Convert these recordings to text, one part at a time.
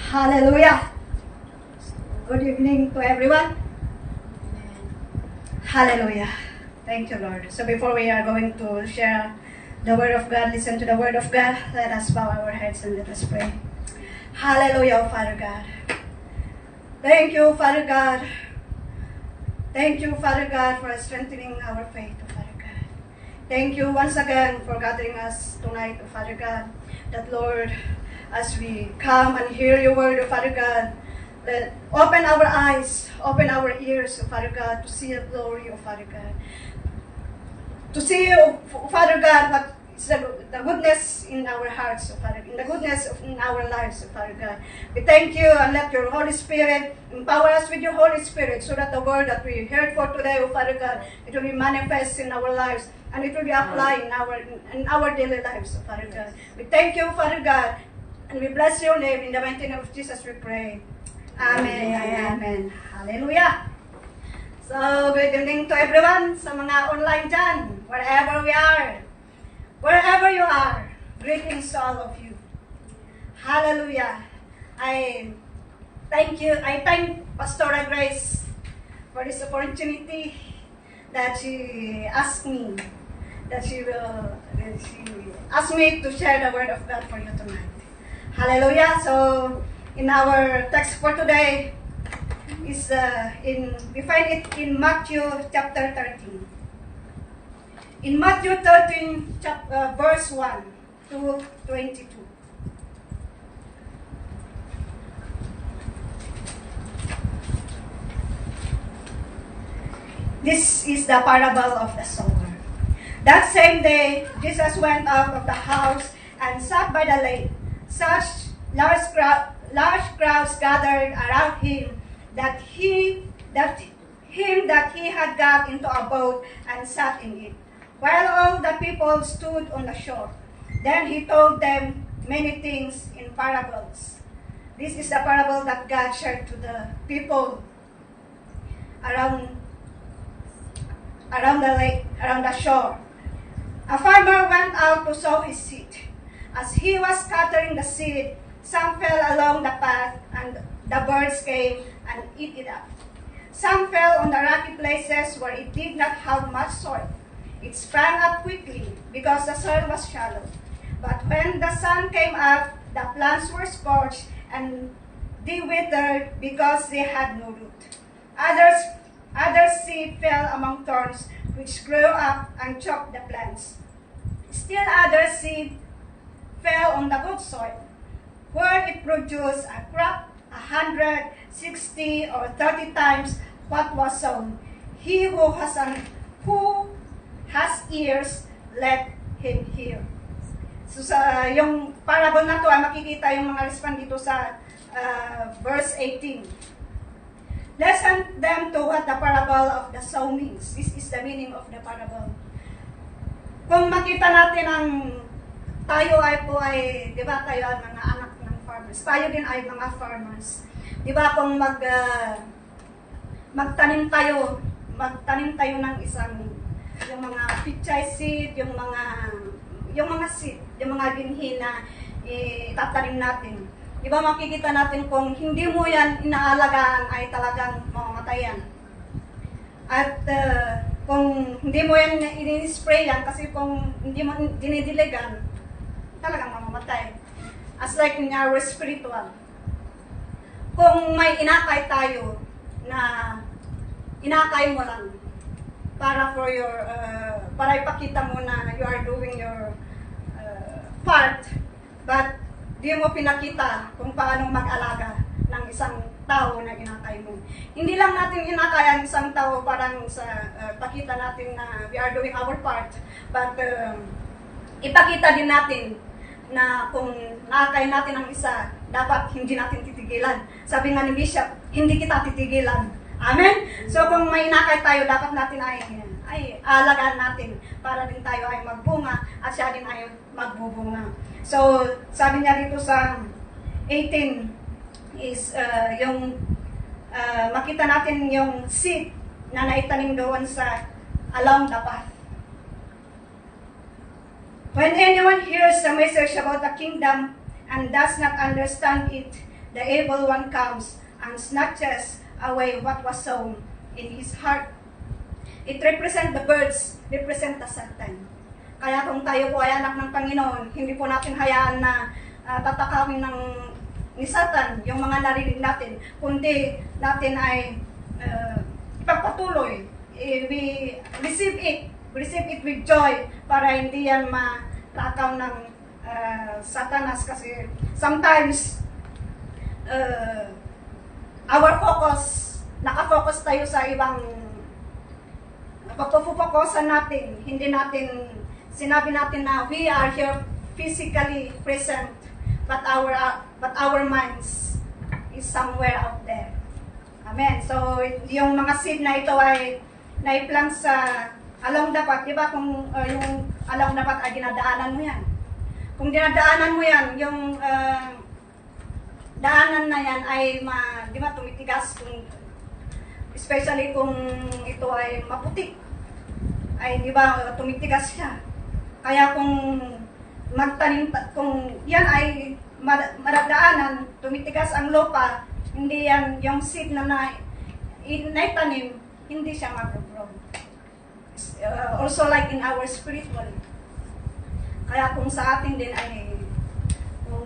Hallelujah. Good evening to everyone. Hallelujah. Thank you, Lord. So before we are going to share the Word of God, listen to the Word of God, let us bow our heads and let us pray. Hallelujah, Father God. Thank you, Father God. Thank you, Father God, for strengthening our faith, Father God. Thank you once again for gathering us tonight, Father God. That, Lord, as we come and hear your word, Father God, open our eyes, open our ears, Father God, to see the glory of Father God. To see, Father God, what is the goodness in our hearts, Father, in the goodness in our lives, Father God. We thank you and let your Holy Spirit empower us with your Holy Spirit so that the word that we heard for today, Father God, it will be manifest in our lives and it will be applied in our daily lives, Father God. We thank you, Father God, and we bless your name. In the mighty name of Jesus we pray. Amen. Amen. Hallelujah. So, good evening to everyone sa mga online dyan, wherever we are. Wherever you are, greetings to all of you. Hallelujah. I thank Pastora Grace for this opportunity that she asked me, that she asked me to share the word of God for you tonight. Hallelujah. So, in our text for today, we find it in Matthew chapter 13. In Matthew 13, verse 1 to 22. This is the parable of the sower. That same day, Jesus went out of the house and sat by the lake. Such large crowds gathered around him that he had got into a boat and sat in it, while all the people stood on the shore. Then he told them many things in parables. This is the parable that God shared to the people around the lake, around the shore. A farmer went out to sow his seed. As he was scattering the seed, some fell along the path, and the birds came and ate it up. Some fell on the rocky places where it did not have much soil. It sprang up quickly because the soil was shallow. But when the sun came up, the plants were scorched and they withered because they had no root. Other seed fell among thorns, which grew up and choked the plants. Still other seed fell on the good soil, where it produced a crop 160 or 30 times what was sown. He who has ears, let him hear. So sa yung parable na to ay makikita yung mga respond dito sa verse 18. Listen them to what the parable of the sow means. This is the meaning of the parable. Kung makita natin ang tayo ay, di ba, tayo ay mga anak ng farmers. Tayo din ay mga farmers. Di ba, kung magtanim tayo ng yung mga pichay seed, yung mga seed, yung mga binhi na itatanim natin. Di ba, makikita natin kung hindi mo yan inaalagaan ay talagang mamamatayan. At kung hindi mo yan in-spray yan, kasi kung hindi mo dinidiligan, talagang mamamatay. As like in our spiritual. Kung may inakay tayo na inakay mo lang para ipakita mo na you are doing your part, but di mo pinakita kung paano mag-alaga ng isang tao na inakay mo. Hindi lang natin inakay ang isang tao parang sa pakita natin na we are doing our part, but ipakita din natin na kung nakakay natin ang isa, dapat hindi natin titigilan. Sabi nga ni Bishop, hindi kita titigilan. Amen? So kung may nakay tayo, dapat natin ay alagaan natin para din tayo ay magbunga at siya din ay magbubunga. So sabi niya dito sa 18 is makita natin yung seed na naitanim doon sa along the path. When anyone hears the message about the kingdom and does not understand it, the evil one comes and snatches away what was sown in his heart. It represents the birds, represent the Satan. Kaya kung tayo po ay anak ng Panginoon, hindi po natin hayaan na tatakawin ni Satan yung mga narinig natin, kundi natin ay ipagpatuloy. We receive it with joy para hindi yan matakaw ng Satanas, kasi sometimes our focus, nakafocus tayo sa ibang pagpupukosan natin, hindi natin sinabi natin na we are here physically present, but our minds is somewhere out there. Amen. So yung mga seed na ito ay naiplant sa along dapat, di ba, kung yung along dapat ay dinadaanan mo yan. Kung dinadaanan mo yan, yung daanan na yan ay di ba, tumitigas, especially kung ito ay maputi, ay di ba, tumitigas siya. Kaya kung magtanim, kung yan ay madadaanan, tumitigas ang lupa, hindi yan, yung seed na naitanim, hindi siya mag-grow. Also like in our spiritual. Kaya kung sa atin din ay, kung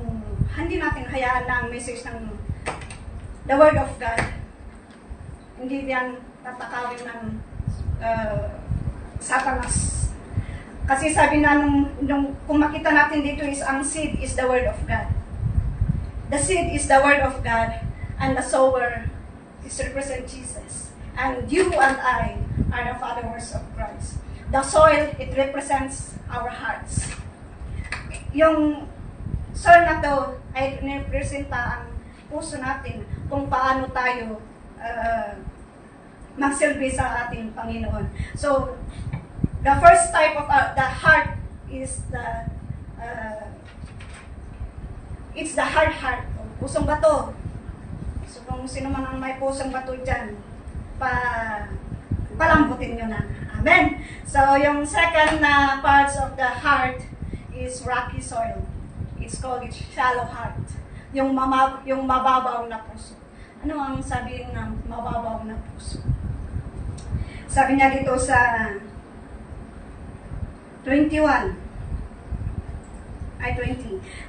hindi natin hayaan na ang message ng the Word of God, hindi yan tatakawin ng Satanas. Kasi sabi na kung makita natin dito is ang seed is the Word of God. The seed is the Word of God, and the sower is represent Jesus. And you and I are the followers of Christ. The soil, it represents our hearts. Yung soil na to ay representa ang puso natin, kung paano tayo magsilbi sa ating Panginoon. So, the first type of the heart is it's the hard heart. Pusong bato. So, kung sino man ang may pusong bato dyan, palambutin nyo na. Amen. So, yung second na parts of the heart is rocky soil. It's called shallow heart. Yung mababaw na puso. Ano ang sabihin ng mababaw na puso? Sabi niya dito sa 20.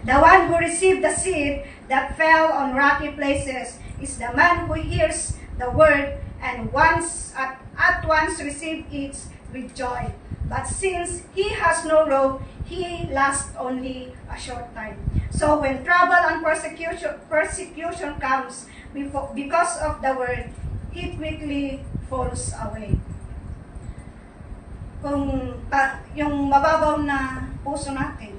The one who received the seed that fell on rocky places is the man who hears the word and at once receive it with joy. But since he has no root, he lasts only a short time. So when trouble and persecution comes because of the word, he quickly falls away. Kung yung mababaw na puso natin,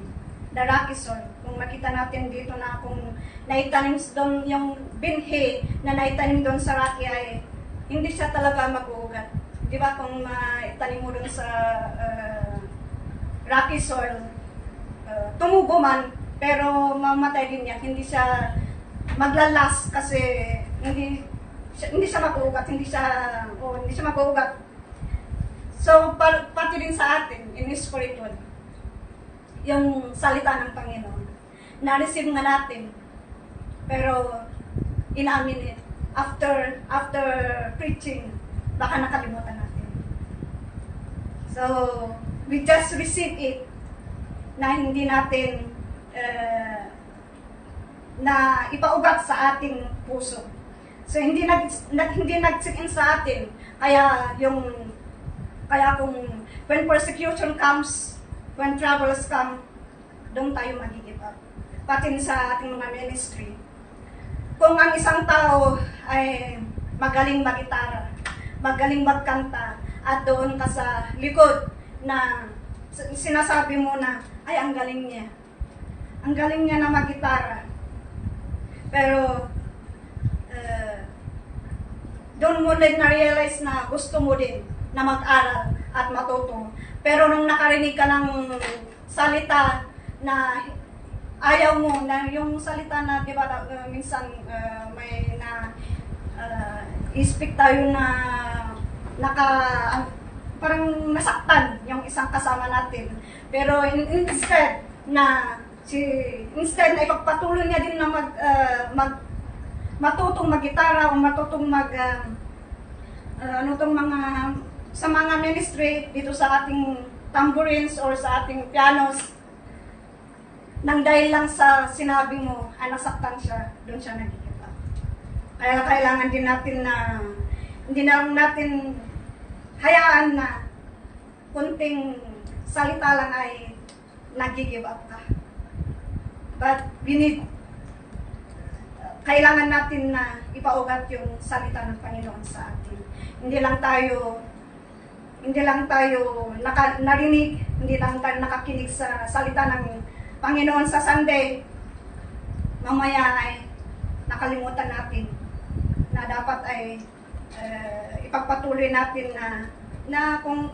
the rocky soil, kung makita natin dito na kung naitanim doon yung binhi na naitanim doon sa rocky ay hindi siya talaga mag-uugat. Di ba, kung maitanim mo doon sa rocky soil, tumubo man, pero mamatay din niya. Hindi siya maglalas kasi hindi siya mag-uugat, hindi siya mag-uugat. So, pati din sa atin, in spiritual, yung salita ng Panginoon, na-receive nga natin, pero inamin it. After preaching, baka nakalimutan natin. So, we just receive it, na hindi natin na ipaugat sa ating puso. So, hindi nag-sit-in sa atin, kaya kung when persecution comes, when troubles come, doon tayo mag-give up. Pati sa ating mga ministry. Kung ang isang tao ay magaling mag-gitara, magaling magkanta, at doon ka sa likod na sinasabi mo na, ay, ang galing niya. Ang galing niya na mag-gitara. Pero, doon mo din na-realize na gusto mo din na mag-aral at matuto. Pero nung nakarinig ka ng salita na ayaw mo, na yung salita na, di ba, minsan may i-speak tayo na parang nasaktan yung isang kasama natin. Pero instead na ipagpatuloy niya din na matutong mag-gitara o matutong ano tong mga sa mga ministry dito sa ating tambourines or sa ating pianos, nang dahil lang sa sinabi mo, nasaktan siya, doon siya nag-give up. Kaya kailangan din natin na hindi na lang natin hayaan na kunting salita lang ay nag-give up ka. But we need, kailangan natin na ipaugat yung salita ng Panginoon sa atin. Hindi lang tayo narinig, hindi lang tayo nakakinig sa salita ng Panginoon sa Sunday. Mamaya ay nakalimutan natin na dapat ay ipagpatuloy natin na kung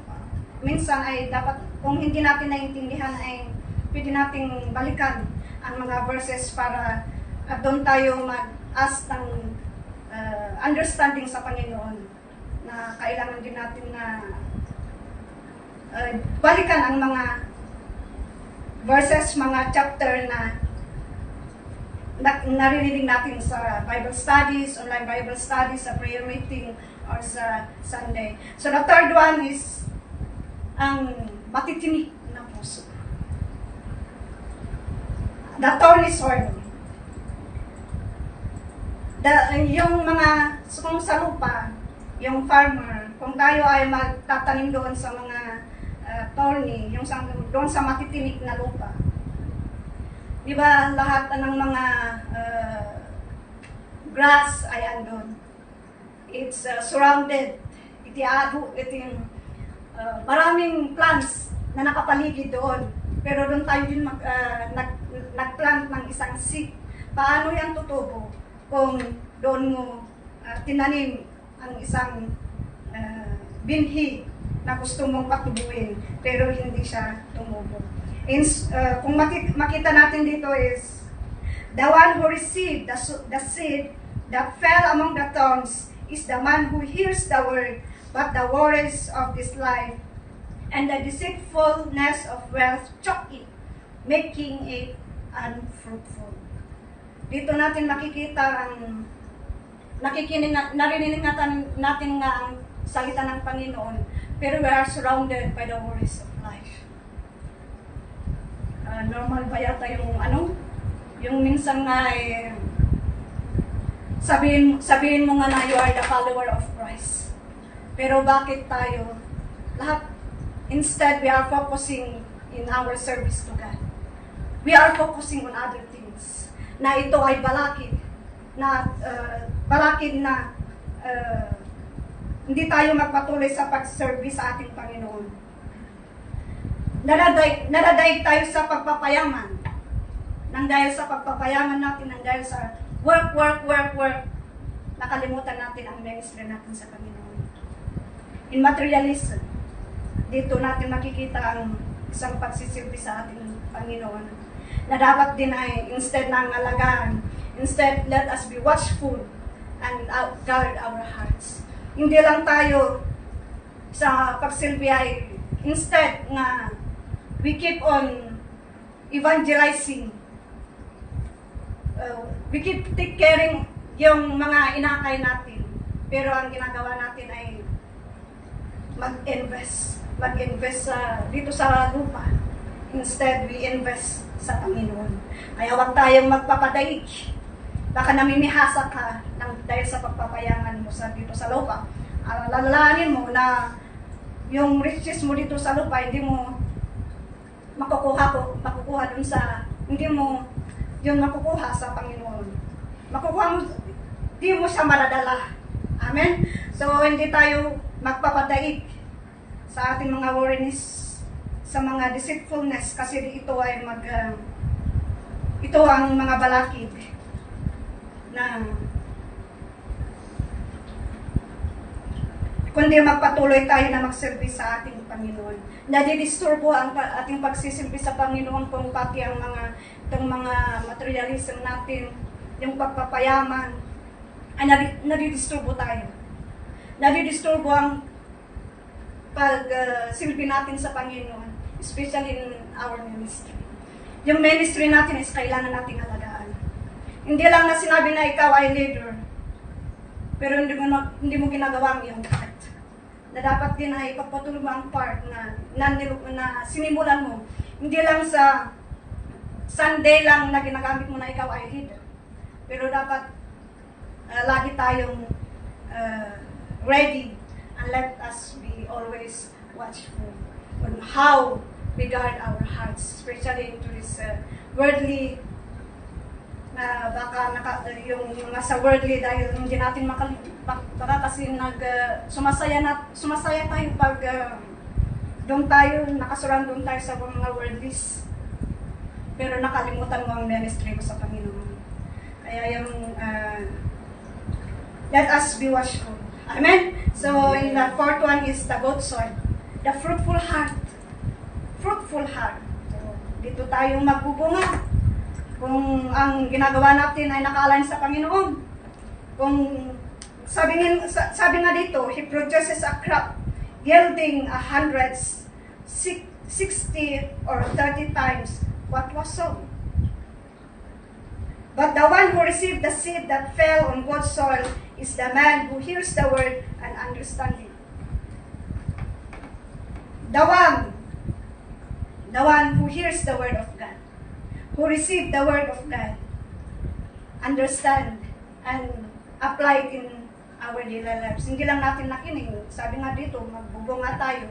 minsan ay dapat, kung hindi natin naiintindihan ay pwede nating balikan ang mga verses para doon tayo mag-ask ng understanding sa Panginoon, na kailangan din natin na balikan ang mga verses, mga chapter na naririnig natin sa Bible studies, online Bible studies, sa prayer meeting, or sa Sunday. So the third one is ang matitinik na puso. The thorny soil. Yung mga, kung sa lupa, yung farmer, kung tayo ay magtatanim doon sa mga thorny, yung doon sa matitinik na lupa. Di ba lahat ng mga grass ay andon. It's surrounded. Maraming plants na nakapaligid doon. Pero doon tayo din nagplant ng isang seed. Paano yan tutubo kung doon mo tinanim ang isang binhi na gusto mong patubuin, pero hindi siya tumubo. Kung makita natin dito is, the one who received the seed that fell among the thorns is the man who hears the word, but the worries of this life and the deceitfulness of wealth choke it, making it unfruitful. Dito natin makikita ang narinig natin nga ang salita ng Panginoon, pero we are surrounded by the worries of life. Normal ba yata yung minsan nga sabihin mo nga na you are the follower of Christ. Pero bakit tayo lahat, instead we are focusing in our service to God. We are focusing on other things. Na ito ay balakid na hindi tayo magpatuloy sa pag-service sa ating Panginoon. Nadadaig tayo sa pagpapayaman. Nang dahil sa pagpapayaman natin, nang dahil sa work, nakalimutan natin ang ministry natin sa Panginoon. In materialism, dito natin makikita ang isang pagsisilbi sa ating Panginoon, na dapat din ay instead ng alagaan, instead let us be watchful and guard our hearts. Hindi lang tayo sa pagsilbi ay instead na we keep on evangelizing, we keep take caring yung mga inakay natin, pero ang ginagawa natin ay mag-invest dito sa lupa. Instead, we invest sa Panginoon. Kaya huwag tayong magpapadaig. Baka namimihasa ka dahil sa pagpapayaman mo dito sa lupa. Lalalahanin mo na yung riches mo dito sa lupa, hindi mo makukuha dun sa, hindi mo yun makukuha sa Panginoon. Makukuha mo, hindi mo siya maladala. Amen? So, hindi tayo magpapadaig sa ating mga worries, sa mga deceitfulness, kasi ito ay ito ang mga balakid na kundi magpatuloy tayo na magservice sa ating Panginoon. Nadidisturbo ang ating pagsisilbi sa Panginoon kung pati ang itong mga materialism natin, yung pagpapayaman, ay nadidisturbo tayo. Nadidisturbo ang pagsilbi natin sa Panginoon, especially in our ministry. Yung ministry natin is kailangan nating alagaan. Hindi lang na sinabi na ikaw ay leader, pero hindi mo ginagawa ang iyong part. Na dapat din ay ipagpatuloy mo ang part na sinimulan mo. Hindi lang sa Sunday lang na ginagamit mo na ikaw ay leader. Pero dapat lagi tayong ready, and let us be always watchful on how we guard our hearts, especially into this worldly na baka yung nasa worldly dahil hindi natin baka kasi sumasaya tayo pag doon tayo nakasurround doon tayo sa mga worldlies, pero nakalimutan mo ang ministry mo sa Panginoon. Kaya yung let us be watchful. Amen? So in the fourth one is the good soil, the fruitful heart. Fruitful heart. So, dito tayo magbubunga kung ang ginagawa natin ay naka-align sa Panginoon. Kung sabi nga dito, He produces a crop yielding 100, 60 or 30 times what was sown. But the one who received the seed that fell on good soil is the man who hears the word and understands it. The one who hears the word of God, who received the word of God, understand and apply it in our daily lives. Hindi lang natin nakinig. Sabi nga dito, magbubunga tayo.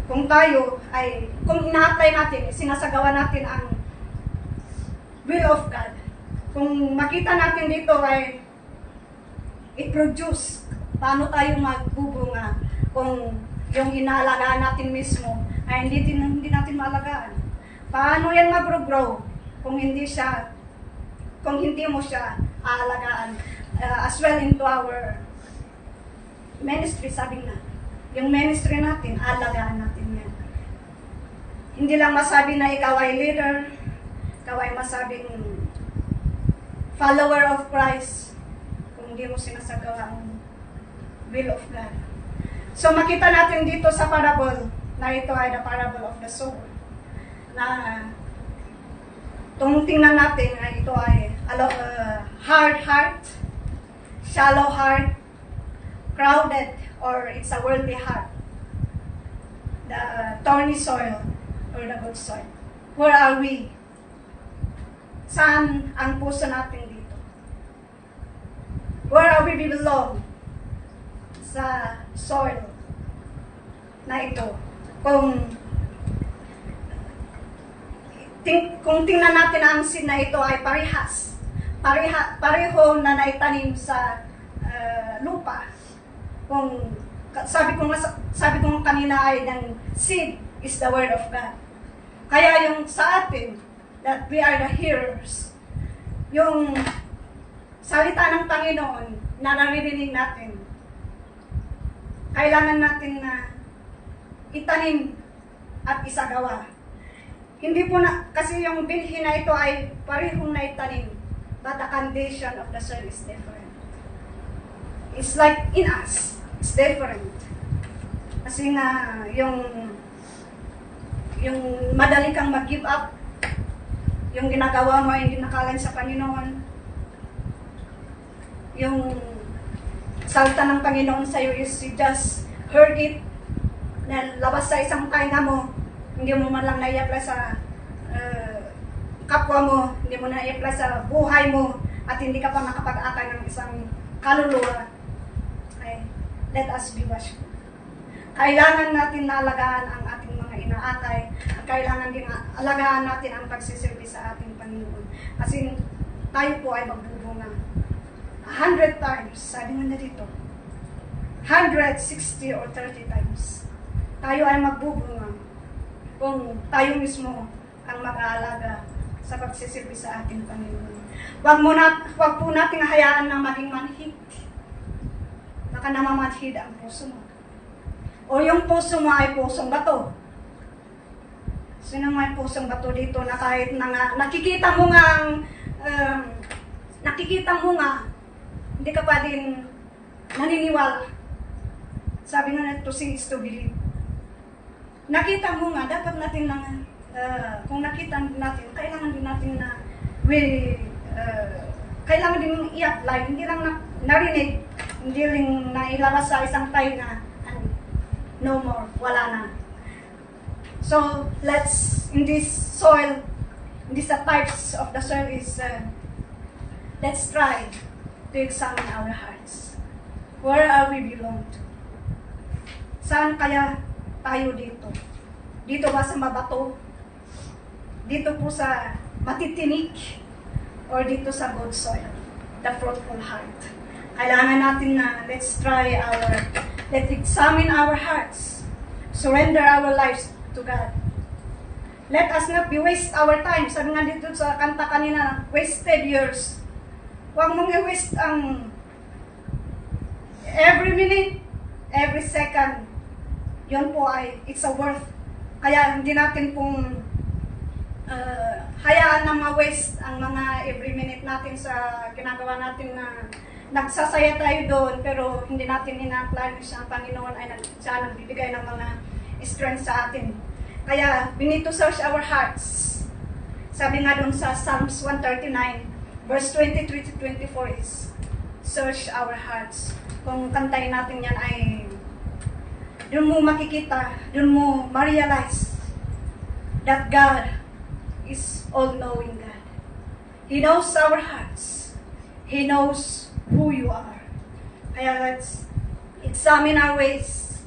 Kung tayo ay, kung ina-apply natin, sinasagawa natin ang will of God. Kung makita natin dito ay i-produce, paano tayo magbubunga kung yung inaalagaan natin mismo ay hindi natin maalagaan. Paano yan mag-grow kung hindi mo siya aalagaan? As well into our ministry, sabi na, yung ministry natin, aalagaan natin yan. Hindi lang masabi na ikaw ay leader, ikaw ay masabing follower of Christ kung hindi mo sinasagawa ang will of God. So makita natin dito sa parable na ito ay the parable of the sower, na tingnan natin ay ito ay hard heart, shallow heart, crowded, or it's a worldly heart, the thorny soil or the good soil. Where are we? Saan ang puso natin dito? Where are we belong? Sa soil na ito. Kung tingnan natin ang seed na ito ay parehas. Pareho na naitanim sa lupa. Sabi ko kanina ay ng seed is the word of God. Kaya yung sa atin, that we are the hearers. Yung salita ng Panginoon na naririnig natin, kailangan natin na itanim at isagawa. Hindi po na, kasi yung binhi na ito ay parehong na itanim, but the condition of the soil is different. It's like in us, it's different. Kasi nga, yung madali kang mag-give up, yung ginagawa mo ay hindi nakalan sa Panginoon, yung salita ng Panginoon sa iyo is you just heard it, na labas sa isang tainga mo, hindi mo man lang na-i-apply sa kapwa mo, hindi mo na-i-apply sa buhay mo, at hindi ka pa nakapag-akay ng isang kaluluwa. Okay. Let us be watchful. Kailangan natin na alagaan ang ating mga inaakay, at kailangan din alagaan natin ang pagsisilbi sa ating Panginoon. Kasi tayo po ay magbubunga 100 times, sabi nga na dito, 160 or 30 times. Tayo ay magbubunga kung tayo mismo ang mag-aalaga sa pagsisilbi sa ating Panginoon. Huwag po nating hayaan na maging manhid. Baka namamanhid ang puso mo. O yung puso mo ay pusong bato. Sino may pusong bato dito na kahit na nga, nakikita mo nga, hindi ka pa din naniniwala. Sabi nga, to see is to believe. Nakita mo nga, dapat natin kung nakita natin, kailangan din natin na we kailangan din i-apply, hindi lang narinig, hindi rin nailabas sa isang tainga, and no more, wala na. So, in this soil, in these types of the soil is, let's try to examine our hearts. Where are we belong to? Saan kaya tayo dito? Dito ba sa mabato? Dito po sa matitinik? Or dito sa good soil? The fruitful heart. Kailangan natin na let's examine our hearts. Surrender our lives to God. Let us not be waste our time. Sabi nga dito sa kanta kanina, wasted years. Huwag mong i-waste ang every minute, every second. Yun po ay, it's a worth. Kaya hindi natin pong hayaan na ma-waste ang mga every minute natin sa ginagawa natin na nagsasaya tayo doon, pero hindi natin ina-apply sa Panginoon ay siya nagbibigay ng mga strength sa atin. Kaya, we need to search our hearts. Sabi nga doon sa Psalms 139, verse 23 to 24 is, search our hearts. Kung kantayin natin yan ay, doon mo makikita, doon mo ma-realize that God is all-knowing God. He knows our hearts. He knows who you are. Kaya let's examine our ways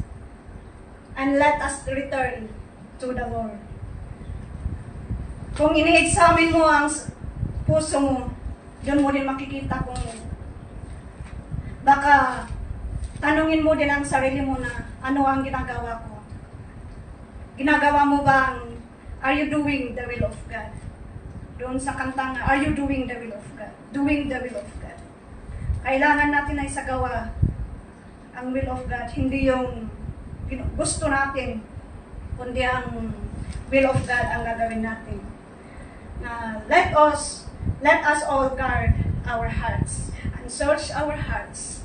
and let us return to the Lord. Kung ini-examine mo ang puso mo, doon mo din makikita kung baka tanungin mo din ang sarili mo na ano ang ginagawa ko. Ginagawa mo bang are you doing the will of God? Doon sa kanta nga, are you doing the will of God? Doing the will of God. Kailangan natin ay isagawa ang will of God, hindi yung gusto natin, kundi ang will of God ang gagawin natin. Let us all guard our hearts and search our hearts.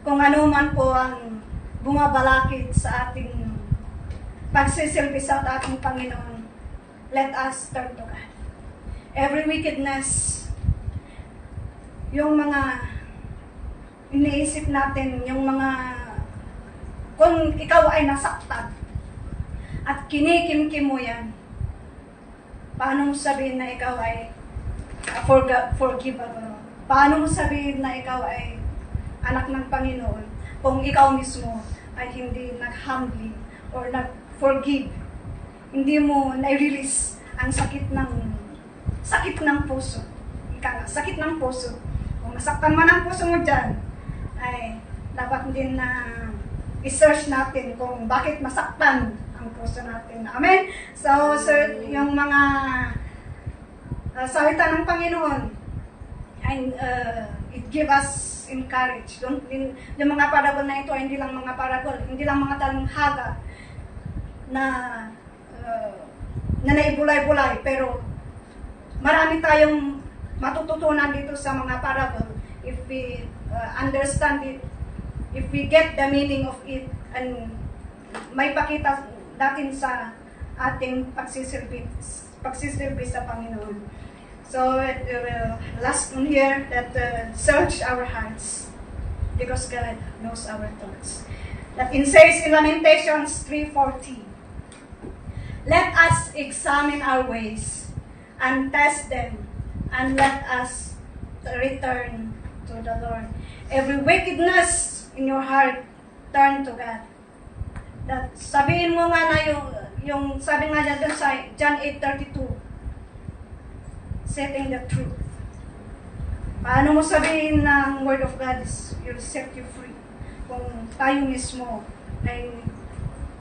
Kung ano man po ang bumabalakid sa ating pagsisilbi sa ating Panginoon, let us turn to God. Every wickedness, yung mga iniisip natin, yung mga kung ikaw ay nasaktan at kinikimkim mo yan, paano mo sabihin na ikaw ay forgivable? Paano mo sabihin na ikaw ay anak ng Panginoon kung ikaw mismo ay hindi nag-humbly or nag-forgive? Hindi mo na-release ang sakit ng puso. Sakit ng puso. Kung nasaktan man ang puso mo dyan, ay dapat din na i-search natin kung bakit masaktan ang puso natin. Amen? So, sir, yung mga salita ng Panginoon, and it give us encourage. Yung mga parable na ito, hindi lang mga parable, hindi lang mga talinghaga na naibulay-bulay, pero marami tayong matututunan dito sa mga parable if we understand it, if we get the meaning of it, and may pakita natin sa ating pagsisilbi sa Panginoon. So, last one here, that search our hearts, because God knows our thoughts. That it says in Lamentations 3:14, let us examine our ways and test them, and let us return to the Lord. Every wickedness in your heart, turn to God. That sabihin mo nga na yung sabi nga dyan sa John 8:32, setting the truth. Paano mo sabihin na ang Word of God will set you free kung tayo mismo ay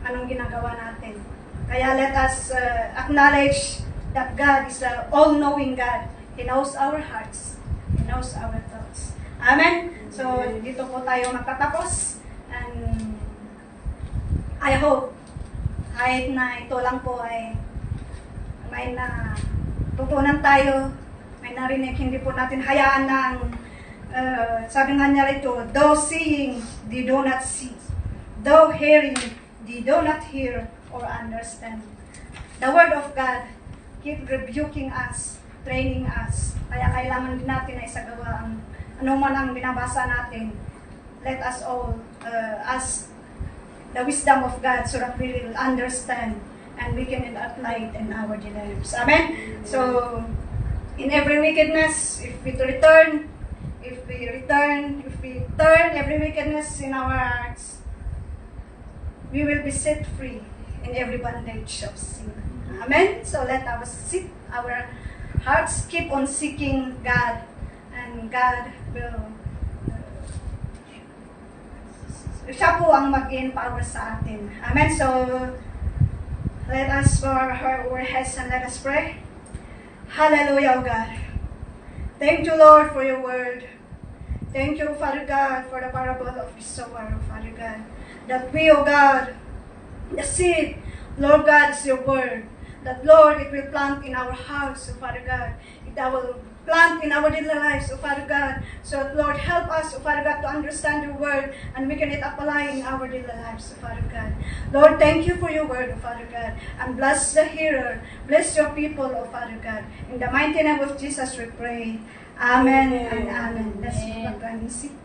anong ginagawa natin? Kaya let us acknowledge that God is an all-knowing God. He knows our hearts. He knows our thoughts. Amen? So, dito po tayo magtatapos. And I hope, kahit na ito lang po ay may tutunan tayo, may narinig, hindi po natin hayaan ng, sabi nga niya rito, though seeing, they do not see. Though hearing, they do not hear or understand. The Word of God keep rebuking us training us. Kaya kailangan din natin na isagawa ang anuman ang binabasa natin. Let us all ask the wisdom of God so that we will understand and we can apply it in our daily lives. Amen? So, in every wickedness, if we turn every wickedness in our hearts, we will be set free in every bondage of sin. Amen? So let our hearts keep on seeking God, and God will siya po ang mag-empower sa atin. Amen? So, let us bow our heads and let us pray. Hallelujah, O God. Thank you, Lord, for your word. Thank you, Father God, for the parable of the sower, Father God. That we, O God, the seed, Lord God, is your word. That, Lord, it will plant in our hearts, O Father God. It will plant in our daily lives, O Father God. So, Lord, help us, O Father God, to understand your word and we can apply in our daily lives, O Father God. Lord, thank you for your word, O Father God. And bless the hearer. Bless your people, O Father God. In the mighty name of Jesus we pray. Amen and amen. Let's